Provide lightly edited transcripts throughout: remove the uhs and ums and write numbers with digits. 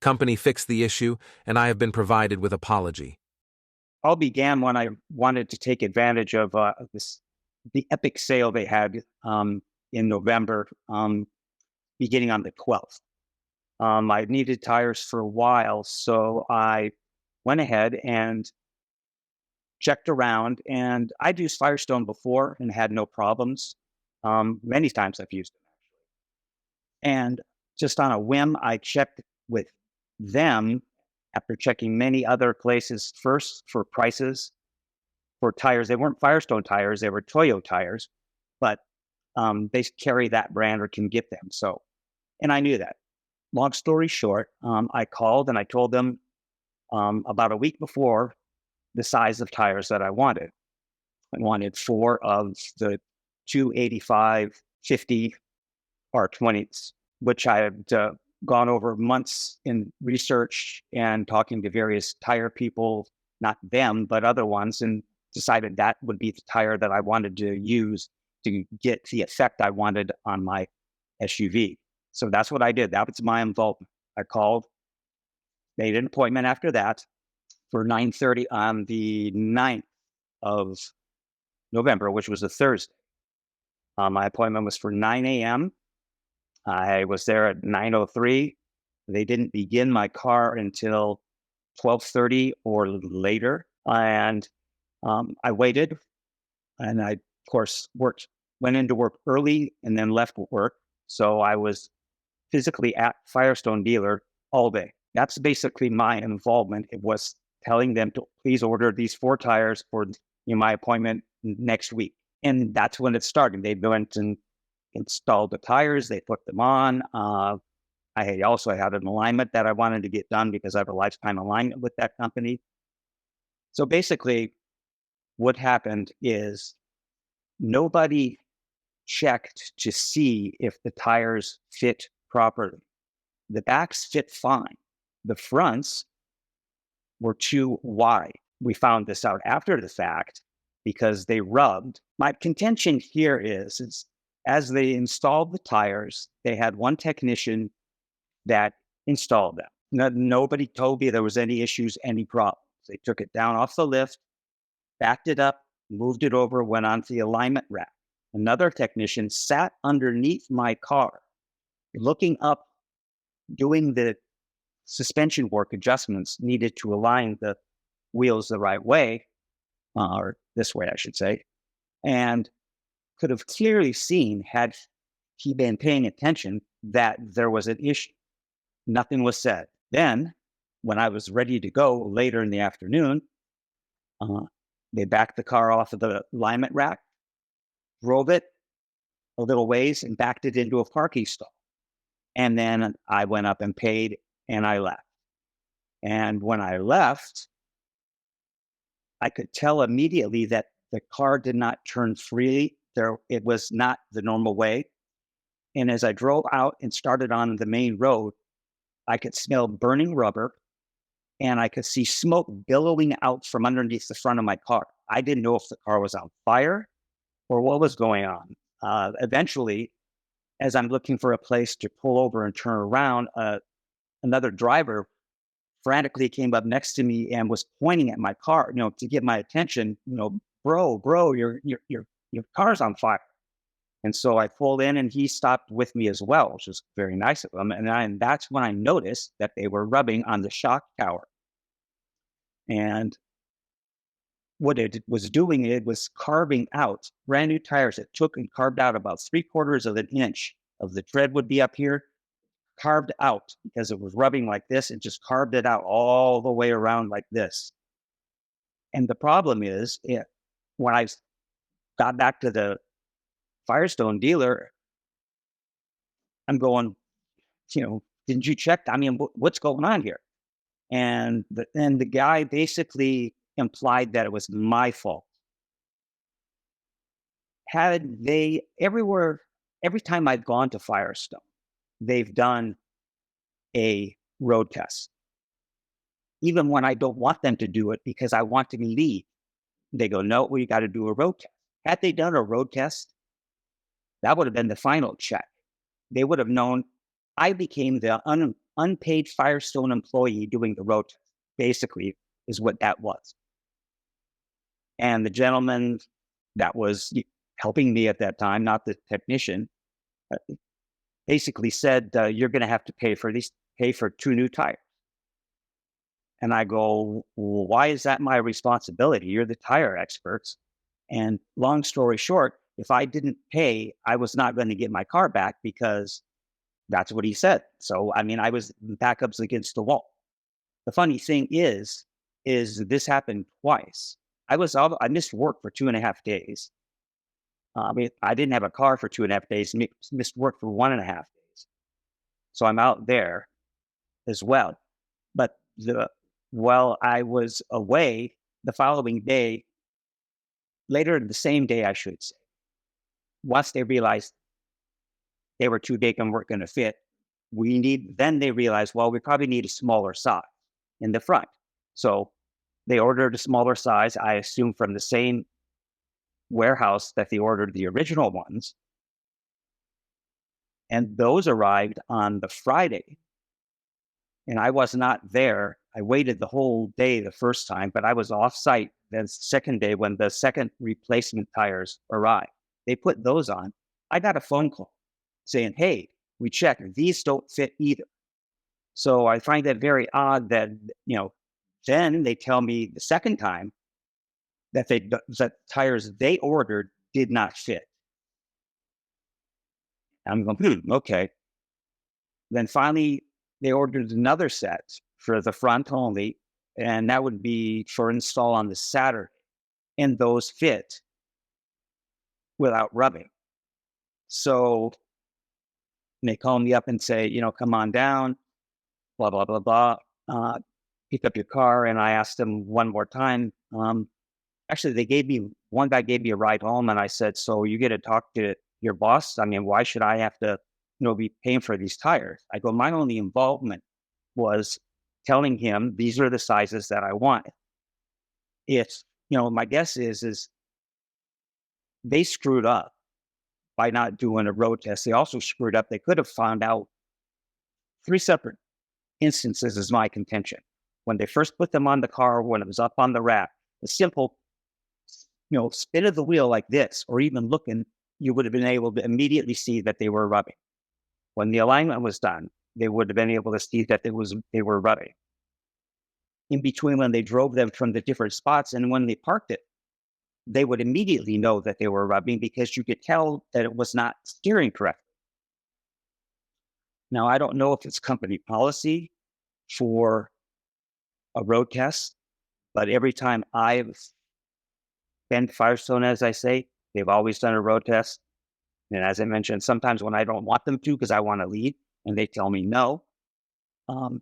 company fixed the issue, and I have been provided with apology. All began when I wanted to take advantage of the epic sale they had in November, beginning on the 12th. I needed tires for a while, so I went ahead and checked around. And I'd used Firestone before and had no problems. Many times I've used them. And just on a whim, I checked with them after checking many other places first for prices for tires. They weren't Firestone tires, they were Toyo tires, but they carry that brand or can get them. So, and I knew that. Long story short, I called and I told them about a week before the size of tires that I wanted. I wanted 4 of the 285, 50 R20s, which I had gone over months in research and talking to various tire people, not them, but other ones, and decided that would be the tire that I wanted to use to get the effect I wanted on my SUV. So that's what I did. That was my involvement. I called, made an appointment after that for 9:30 on the 9th of November, which was a Thursday. My appointment was for 9 a.m. I was there at 9:03. They didn't begin my car until 12:30 or later. And I waited, and I, of course, went into work early and then left work. So I was physically at Firestone dealer all day. That's basically my involvement. It was telling them to please order these 4 tires for my appointment next week. And that's when it started. They went and installed the tires. They put them on. I also had an alignment that I wanted to get done because I have a lifetime alignment with that company. So basically, what happened is nobody checked to see if the tires fit properly. The backs fit fine. The fronts were too wide. We found this out after the fact because they rubbed. My contention here is as they installed the tires, they had one technician that installed them. Nobody told me there was any issues, any problems. They took it down off the lift, backed it up, moved it over, went onto the alignment rack. Another technician sat underneath my car, looking up, doing the suspension work adjustments needed to align the wheels the right way, or this way, I should say, and could have clearly seen, had he been paying attention, that there was an issue. Nothing was said. Then, when I was ready to go later in the afternoon, they backed the car off of the alignment rack, drove it a little ways, and backed it into a parking stall. And then I went up and paid, and I left. And when I left, I could tell immediately that the car did not turn freely. It was not the normal way. And as I drove out and started on the main road, I could smell burning rubber, and I could see smoke billowing out from underneath the front of my car. I didn't know if the car was on fire or what was going on. Eventually, as I'm looking for a place to pull over and turn around, another driver frantically came up next to me and was pointing at my car, to get my attention. Bro, your car's on fire. And so I pulled in, and he stopped with me as well, which was very nice of him. And that's when I noticed that they were rubbing on the shock tower. And what it was doing, it was carving out brand new tires. It took and carved out about 3/4 of an inch of the tread would be up here, carved out because it was rubbing like this, and just carved it out all the way around like this. And the problem is, when I got back to the Firestone dealer, I'm going, didn't you check? I mean, what's going on here? And the guy basically implied that it was my fault. Every time I've gone to Firestone, they've done a road test. Even when I don't want them to do it because I want to leave, they go, no, we got to do a road test. Had they done a road test, that would have been the final check. They would have known I became the unpaid Firestone employee doing the road test, basically, is what that was. And the gentleman that was helping me at that time, not the technician, basically said, "You're going to have to pay for 2 new tires." And I go, "Well, why is that my responsibility? You're the tire experts." And long story short, if I didn't pay, I was not going to get my car back because that's what he said. So, I mean, I was backups against the wall. The funny thing is this happened twice. I missed work for 2.5 days. I mean, I didn't have a car for 2.5 days, missed work for 1.5 days. So I'm out there as well. But while I was away, the following day, later the same day, I should say, once they realized they were too big and weren't going to fit, then they realized, well, we probably need a smaller size in the front. So they ordered a smaller size, I assume from the same warehouse that they ordered the original ones. And those arrived on the Friday. And I was not there. I waited the whole day the first time, but I was off site the second day when the second replacement tires arrived. They put those on. I got a phone call saying, "Hey, we checked. These don't fit either." So I find that very odd that, then they tell me the second time that that tires they ordered did not fit. I'm going, okay. Then finally, they ordered another set for the front only, and that would be for install on the Saturday. And those fit without rubbing. So they call me up and say, "Come on down, blah, blah, blah, blah. Pick up your car." And I asked them one more time. Actually, one guy gave me a ride home, and I said, "So you get to talk to your boss? I mean, why should I have to, be paying for these tires?" I go, "My only involvement was telling him these are the sizes that I want." It's, my guess is they screwed up by not doing a road test. They also screwed up. They could have found out 3 separate instances is my contention. When they first put them on the car, when it was up on the rack, the simple, spin of the wheel like this, or even looking, you would have been able to immediately see that they were rubbing. When the alignment was done, they would have been able to see that they were rubbing. In between, when they drove them from the different spots and when they parked it, they would immediately know that they were rubbing because you could tell that it was not steering correctly. Now, I don't know if it's company policy for a road test, but every time I've been Firestone, as I say, they've always done a road test. And as I mentioned, sometimes when I don't want them to because I want to leave and they tell me no. And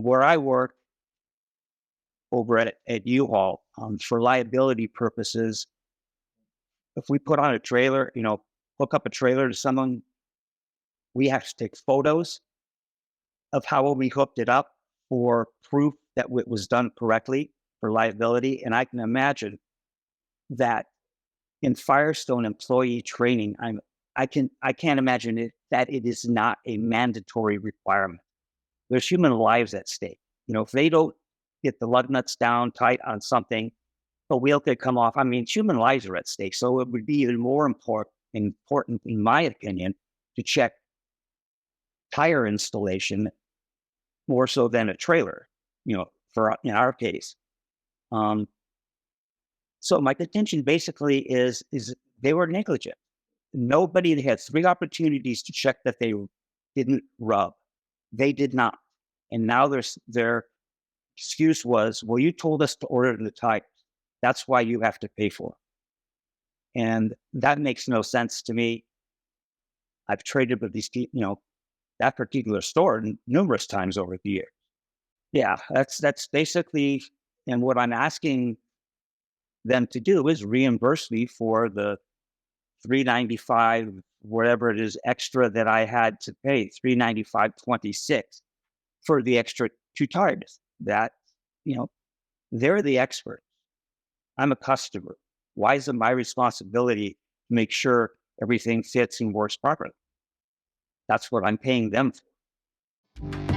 where I work over at U-Haul, for liability purposes, if we put on a trailer, hook up a trailer to someone, we have to take photos of how we hooked it up for proof that it was done correctly for liability. And I can imagine that in Firestone employee training, I can't imagine that it is not a mandatory requirement. There's human lives at stake. If they don't get the lug nuts down tight on something, a wheel could come off. I mean, human lives are at stake. So it would be even more important, in my opinion, to check tire installation more so than a trailer, for in our case. So my contention basically is they were negligent. They had 3 opportunities to check that they didn't rub. They did not. And now their excuse was, "Well, you told us to order the tires. That's why you have to pay for it." And that makes no sense to me. I've traded with these people, that particular store numerous times over the years. Yeah, that's basically, and what I'm asking them to do is reimburse me for the $395, whatever it is extra that I had to pay, $395.26 for the extra 2 tires. That, they're the experts. I'm a customer. Why is it my responsibility to make sure everything fits and works properly? That's what I'm paying them for.